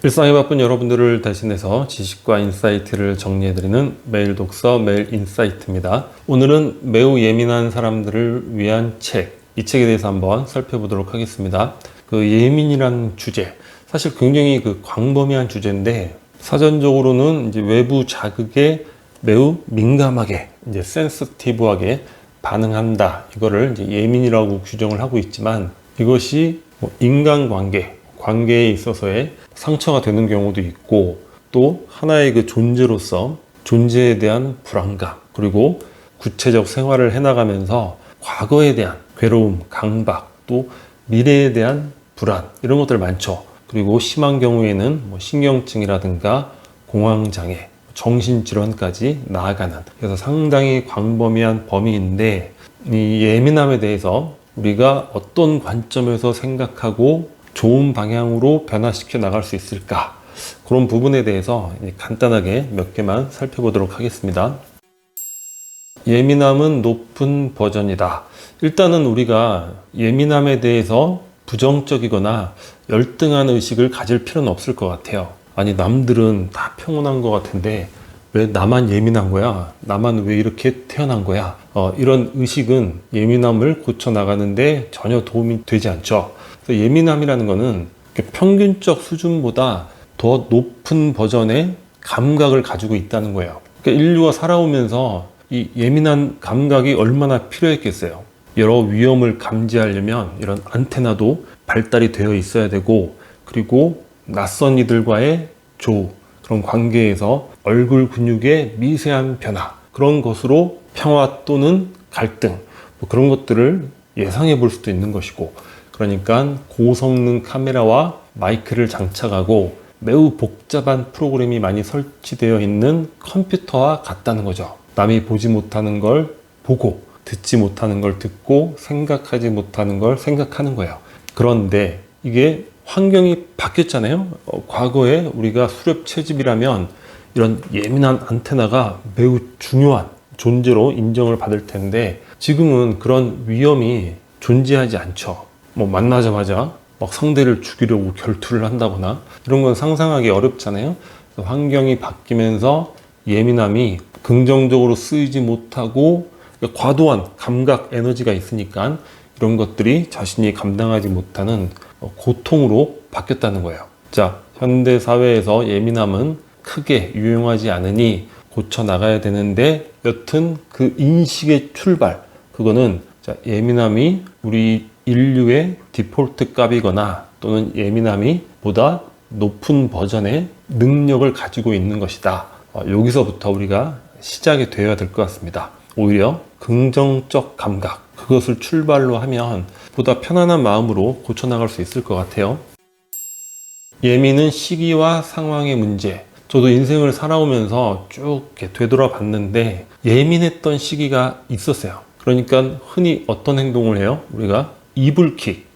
일상에 바쁜 여러분들을 대신해서 지식과 인사이트를 정리해드리는 매일 독서 매일 인사이트입니다. 오늘은 매우 예민한 사람들을 위한 책, 이 책에 대해서 한번 살펴보도록 하겠습니다. 그 예민이라는 주제, 사실 굉장히 광범위한 주제인데 사전적으로는 이제 외부 자극에 매우 민감하게, 이제 센시티브하게 반응한다. 이거를 이제 예민이라고 규정을 하고 있지만 이것이 인간관계, 관계에 있어서의 상처가 되는 경우도 있고 또 하나의 그 존재로서 존재에 대한 불안감, 그리고 구체적 생활을 해나가면서 과거에 대한 괴로움, 강박, 또 미래에 대한 불안, 이런 것들 많죠. 그리고 심한 경우에는 신경증이라든가 공황장애, 정신질환까지 나아가는, 그래서 상당히 광범위한 범위인데 이 예민함에 대해서 우리가 어떤 관점에서 생각하고 좋은 방향으로 변화시켜 나갈 수 있을까, 그런 부분에 대해서 간단하게 몇 개만 살펴보도록 하겠습니다. 예민함은 높은 버전이다. 일단은 우리가 예민함에 대해서 부정적이거나 열등한 의식을 가질 필요는 없을 것 같아요. 아니, 남들은 다 평온한 것 같은데 왜 나만 예민한 거야? 나만 왜 이렇게 태어난 거야? 이런 의식은 예민함을 고쳐나가는데 전혀 도움이 되지 않죠. 그래서 예민함이라는 거는 평균적 수준보다 더 높은 버전의 감각을 가지고 있다는 거예요. 그러니까 인류가 살아오면서 이 예민한 감각이 얼마나 필요했겠어요. 여러 위험을 감지하려면 이런 안테나도 발달이 되어 있어야 되고, 그리고 낯선 이들과의 그런 관계에서 얼굴 근육의 미세한 변화, 그런 것으로 평화 또는 갈등, 그런 것들을 예상해 볼 수도 있는 것이고, 그러니까 고성능 카메라와 마이크를 장착하고 매우 복잡한 프로그램이 많이 설치되어 있는 컴퓨터와 같다는 거죠. 남이 보지 못하는 걸 보고, 듣지 못하는 걸 듣고, 생각하지 못하는 걸 생각하는 거예요. 그런데 이게 환경이 바뀌었잖아요. 과거에 우리가 수렵 채집이라면 이런 예민한 안테나가 매우 중요한 존재로 인정을 받을 텐데 지금은 그런 위험이 존재하지 않죠. 만나자마자 상대를 죽이려고 결투를 한다거나 이런 건 상상하기 어렵잖아요. 환경이 바뀌면서 예민함이 긍정적으로 쓰이지 못하고 과도한 감각 에너지가 있으니까 이런 것들이 자신이 감당하지 못하는 고통으로 바뀌었다는 거예요. 자, 현대 사회에서 예민함은 크게 유용하지 않으니 고쳐 나가야 되는데, 여튼 그 인식의 출발, 그거는 예민함이 우리 인류의 디폴트 값이거나 또는 예민함이 보다 높은 버전의 능력을 가지고 있는 것이다. 여기서부터 우리가 시작이 되어야 될 것 같습니다. 오히려 긍정적 감각, 그것을 출발로 하면 보다 편안한 마음으로 고쳐나갈 수 있을 것 같아요. 예민은 시기와 상황의 문제. 저도 인생을 살아오면서 쭉 이렇게 되돌아봤는데 예민했던 시기가 있었어요. 그러니까 흔히 어떤 행동을 해요? 우리가 이불킥.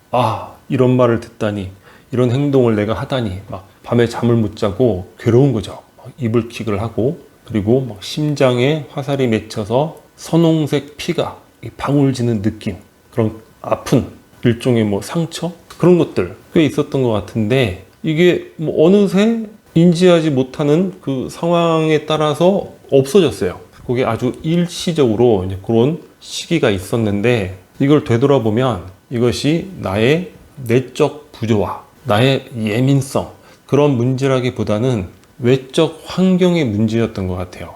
이런 말을 듣다니, 이런 행동을 내가 하다니, 밤에 잠을 못 자고 괴로운 거죠. 이불킥을 하고, 그리고 심장에 화살이 맺혀서 선홍색 피가 방울지는 느낌, 그런 아픈 일종의 상처, 그런 것들 꽤 있었던 것 같은데 이게 어느새 인지하지 못하는 그 상황에 따라서 없어졌어요. 그게 아주 일시적으로 이제 그런 시기가 있었는데, 이걸 되돌아보면 이것이 나의 내적 부조화, 나의 예민성, 그런 문제라기보다는 외적 환경의 문제였던 것 같아요.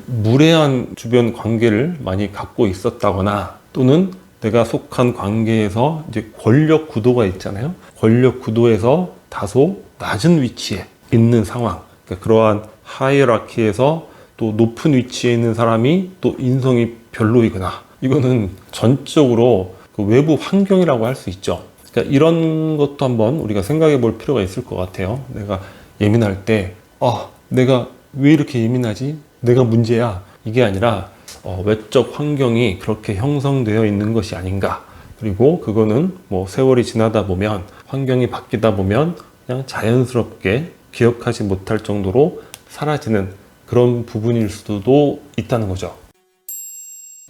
무례한 주변 관계를 많이 갖고 있었다거나, 또는 내가 속한 관계에서 이제 권력 구도가 있잖아요. 권력 구도에서 다소 낮은 위치에 있는 상황. 그러한 하이어라키에서 또 높은 위치에 있는 사람이 또 인성이 별로이거나, 이거는 전적으로 그 외부 환경이라고 할 수 있죠. 그러니까 이런 것도 한번 우리가 생각해 볼 필요가 있을 것 같아요. 내가 예민할 때, 내가 왜 이렇게 예민하지? 내가 문제야. 이게 아니라 외적 환경이 그렇게 형성되어 있는 것이 아닌가. 그리고 그거는 세월이 지나다 보면, 환경이 바뀌다 보면 그냥 자연스럽게 기억하지 못할 정도로 사라지는 그런 부분일 수도 있다는 거죠.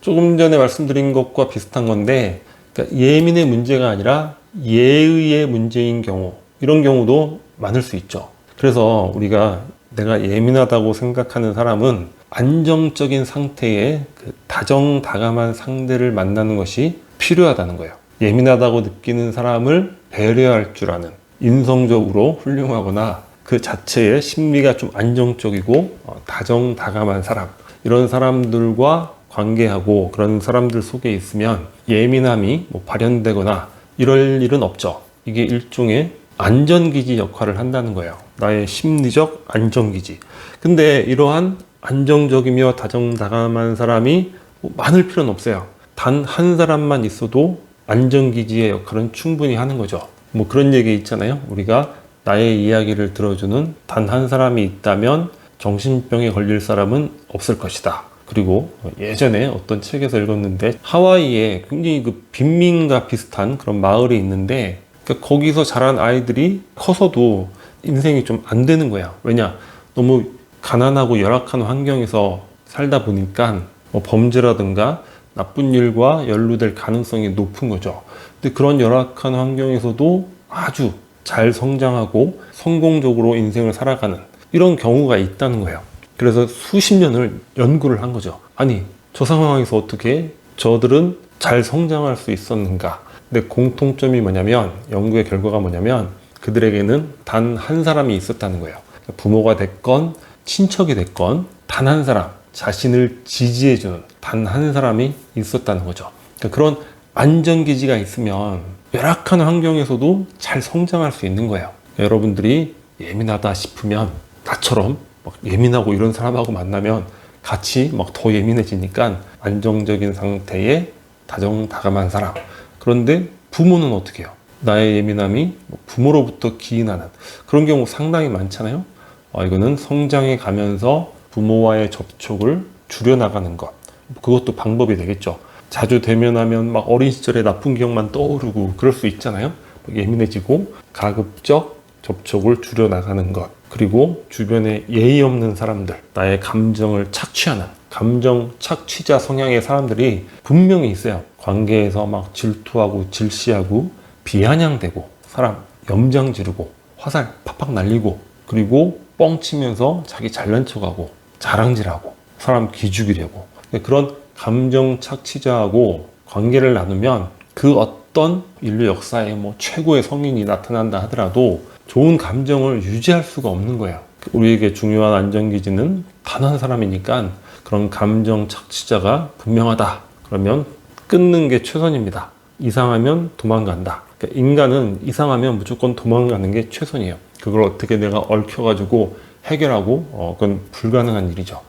조금 전에 말씀드린 것과 비슷한 건데, 그러니까 예민의 문제가 아니라 예의의 문제인 경우, 이런 경우도 많을 수 있죠. 그래서 우리가 내가 예민하다고 생각하는 사람은 안정적인 상태의 그 다정다감한 상대를 만나는 것이 필요하다는 거예요. 예민하다고 느끼는 사람을 배려할 줄 아는, 인성적으로 훌륭하거나 그 자체의 심리가 좀 안정적이고 다정다감한 사람, 이런 사람들과 관계하고 그런 사람들 속에 있으면 예민함이 발현되거나 이럴 일은 없죠. 이게 일종의 안전기지 역할을 한다는 거예요. 나의 심리적 안정기지. 근데 이러한 안정적이며 다정다감한 사람이 많을 필요는 없어요. 단 한 사람만 있어도 안정기지의 역할은 충분히 하는 거죠. 그런 얘기 있잖아요. 우리가 나의 이야기를 들어주는 단 한 사람이 있다면 정신병에 걸릴 사람은 없을 것이다. 그리고 예전에 어떤 책에서 읽었는데 하와이에 굉장히 그 빈민가 비슷한 그런 마을이 있는데 거기서 자란 아이들이 커서도 인생이 좀 안 되는 거야. 왜냐? 너무 가난하고 열악한 환경에서 살다 보니까 범죄라든가 나쁜 일과 연루될 가능성이 높은 거죠. 근데 그런 열악한 환경에서도 아주 잘 성장하고 성공적으로 인생을 살아가는 이런 경우가 있다는 거예요. 그래서 수십 년을 연구를 한 거죠. 아니, 저 상황에서 어떻게 저들은 잘 성장할 수 있었는가? 근데 공통점이 뭐냐면, 연구의 결과가 뭐냐면 그들에게는 단 한 사람이 있었다는 거예요. 부모가 됐건 친척이 됐건 단 한 사람, 자신을 지지해주는 단 한 사람이 있었다는 거죠. 그러니까 그런 안전기지가 있으면 열악한 환경에서도 잘 성장할 수 있는 거예요. 여러분들이 예민하다 싶으면 나처럼 예민하고 이런 사람하고 만나면 같이 더 예민해지니까 안정적인 상태의 다정다감한 사람. 그런데 부모는 어떻게 해요? 나의 예민함이 부모로부터 기인하는 그런 경우 상당히 많잖아요. 이거는 성장해 가면서 부모와의 접촉을 줄여나가는 것. 그것도 방법이 되겠죠. 자주 대면하면 어린 시절의 나쁜 기억만 떠오르고 그럴 수 있잖아요. 예민해지고 가급적 접촉을 줄여나가는 것. 그리고 주변에 예의 없는 사람들, 나의 감정을 착취하는 감정 착취자 성향의 사람들이 분명히 있어요. 관계에서 질투하고 질시하고 비아냥대고 사람 염장 지르고 화살 팍팍 날리고 그리고 뻥치면서 자기 잘난 척하고 자랑질하고 사람 기죽이려고 그런 감정 착취자하고 관계를 나누면 그 어떤 인류 역사에 최고의 성인이 나타난다 하더라도 좋은 감정을 유지할 수가 없는 거예요. 우리에게 중요한 안정기지는 단 한 사람이니까 그런 감정 착취자가 분명하다. 그러면 끊는 게 최선입니다. 이상하면 도망간다. 그러니까 인간은 이상하면 무조건 도망가는 게 최선이에요. 그걸 어떻게 내가 얽혀가지고 해결하고 그건 불가능한 일이죠.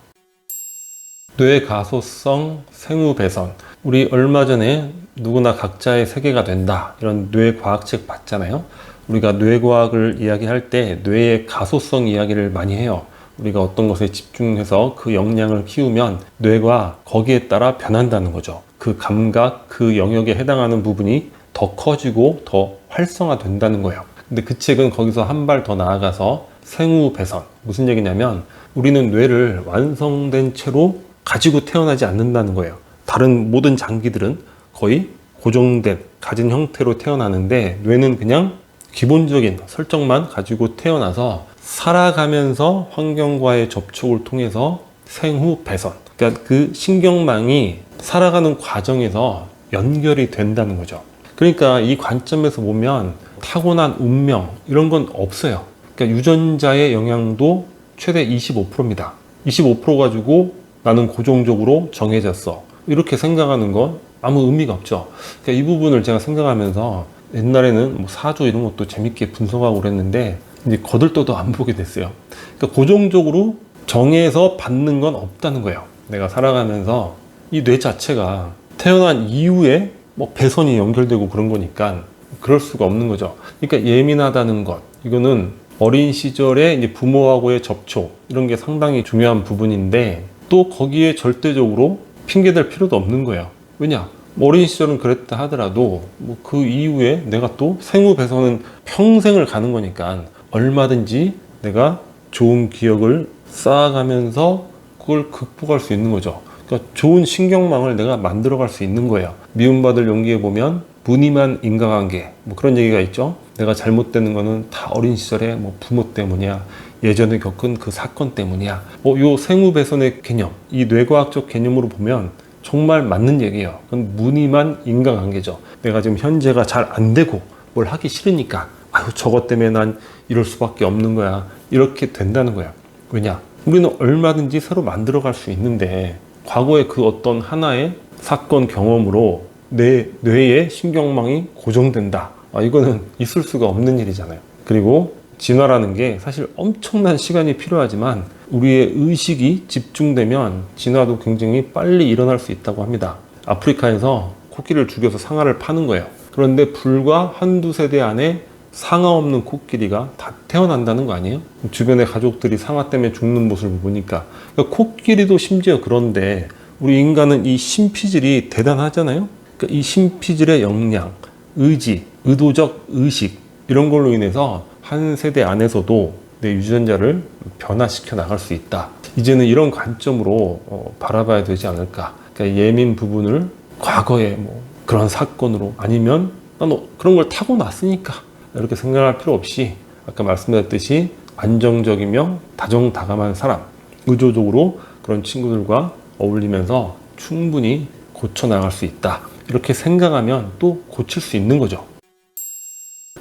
뇌가소성 생우배선. 우리 얼마 전에 누구나 각자의 세계가 된다. 이런 뇌과학책 봤잖아요. 우리가 뇌과학을 이야기할 때 뇌의 가소성 이야기를 많이 해요. 우리가 어떤 것에 집중해서 그 역량을 키우면 뇌가 거기에 따라 변한다는 거죠. 그 감각, 그 영역에 해당하는 부분이 더 커지고 더 활성화된다는 거예요. 근데 그 책은 거기서 한 발 더 나아가서 생우배선. 무슨 얘기냐면 우리는 뇌를 완성된 채로 가지고 태어나지 않는다는 거예요. 다른 모든 장기들은 거의 고정된, 가진 형태로 태어나는데 뇌는 그냥 기본적인 설정만 가지고 태어나서 살아가면서 환경과의 접촉을 통해서 생후배선. 그러니까 그 신경망이 살아가는 과정에서 연결이 된다는 거죠. 그러니까 이 관점에서 보면 타고난 운명 이런 건 없어요. 그러니까 유전자의 영향도 최대 25%입니다. 25% 가지고 나는 고정적으로 정해졌어. 이렇게 생각하는 건 아무 의미가 없죠. 그러니까 이 부분을 제가 생각하면서 옛날에는 사조 이런 것도 재밌게 분석하고 그랬는데 이제 거들떠도 안 보게 됐어요. 그러니까 고정적으로 정해서 받는 건 없다는 거예요. 내가 살아가면서 이 뇌 자체가 태어난 이후에 배선이 연결되고 그런 거니까 그럴 수가 없는 거죠. 그러니까 예민하다는 것, 이거는 어린 시절에 이제 부모하고의 접촉 이런 게 상당히 중요한 부분인데 또 거기에 절대적으로 핑계댈 필요도 없는 거예요. 왜냐? 어린 시절은 그랬다 하더라도 그 이후에 내가 또 생후배선은 평생을 가는 거니까 얼마든지 내가 좋은 기억을 쌓아가면서 그걸 극복할 수 있는 거죠. 그러니까 좋은 신경망을 내가 만들어갈 수 있는 거예요. 미움받을 용기에 보면 무늬만 인과관계 그런 얘기가 있죠. 내가 잘못되는 거는 다 어린 시절에 부모 때문이야. 예전에 겪은 그 사건 때문이야. 요 생우배선의 개념, 이 뇌과학적 개념으로 보면 정말 맞는 얘기예요. 그건 무늬만 인간관계죠. 내가 지금 현재가 잘 안 되고 뭘 하기 싫으니까 아유 저것 때문에 난 이럴 수밖에 없는 거야. 이렇게 된다는 거야. 왜냐? 우리는 얼마든지 새로 만들어갈 수 있는데 과거의 그 어떤 하나의 사건 경험으로 내 뇌의 신경망이 고정된다. 이거는 있을 수가 없는 일이잖아요. 그리고 진화라는 게 사실 엄청난 시간이 필요하지만 우리의 의식이 집중되면 진화도 굉장히 빨리 일어날 수 있다고 합니다. 아프리카에서 코끼리를 죽여서 상아를 파는 거예요. 그런데 불과 한두 세대 안에 상아 없는 코끼리가 다 태어난다는 거 아니에요? 주변의 가족들이 상아 때문에 죽는 모습을 보니까. 그러니까 코끼리도 심지어 그런데 우리 인간은 이 심피질이 대단하잖아요? 그러니까 이 심피질의 역량, 의지, 의도적 의식 이런 걸로 인해서 한 세대 안에서도 내 유전자를 변화시켜 나갈 수 있다. 이제는 이런 관점으로 바라봐야 되지 않을까. 그러니까 예민 부분을 과거의 그런 사건으로 아니면 난 그런 걸 타고났으니까 이렇게 생각할 필요 없이 아까 말씀드렸듯이 안정적이며 다정다감한 사람, 의도적으로 그런 친구들과 어울리면서 충분히 고쳐나갈 수 있다. 이렇게 생각하면 또 고칠 수 있는 거죠.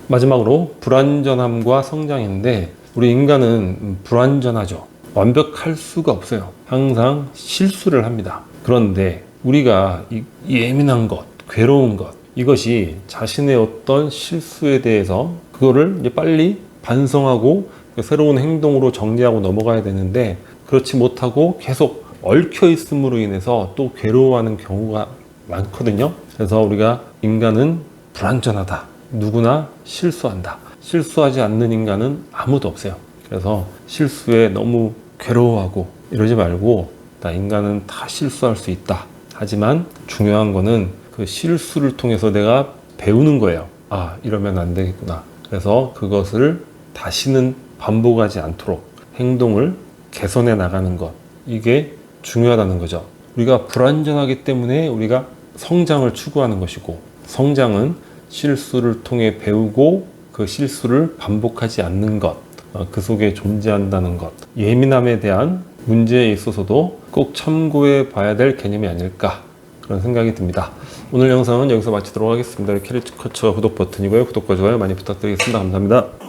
마지막으로 불완전함과 성장인데 우리 인간은 불완전하죠. 완벽할 수가 없어요. 항상 실수를 합니다. 그런데 우리가 이 예민한 것, 괴로운 것 이것이 자신의 어떤 실수에 대해서 그거를 이제 빨리 반성하고 새로운 행동으로 정리하고 넘어가야 되는데 그렇지 못하고 계속 얽혀 있음으로 인해서 또 괴로워하는 경우가 많거든요. 그래서 우리가 인간은 불완전하다. 누구나 실수한다. 실수하지 않는 인간은 아무도 없어요. 그래서 실수에 너무 괴로워하고 이러지 말고 나 인간은 다 실수할 수 있다. 하지만 중요한 거는 그 실수를 통해서 내가 배우는 거예요. 이러면 안 되겠구나. 그래서 그것을 다시는 반복하지 않도록 행동을 개선해 나가는 것. 이게 중요하다는 거죠. 우리가 불완전하기 때문에 우리가 성장을 추구하는 것이고 성장은 실수를 통해 배우고 그 실수를 반복하지 않는 것, 그 속에 존재한다는 것. 예민함에 대한 문제에 있어서도 꼭 참고해 봐야 될 개념이 아닐까 그런 생각이 듭니다. 오늘 영상은 여기서 마치도록 하겠습니다. 캐리커처 구독 버튼이고요. 구독과 좋아요 많이 부탁드리겠습니다. 감사합니다.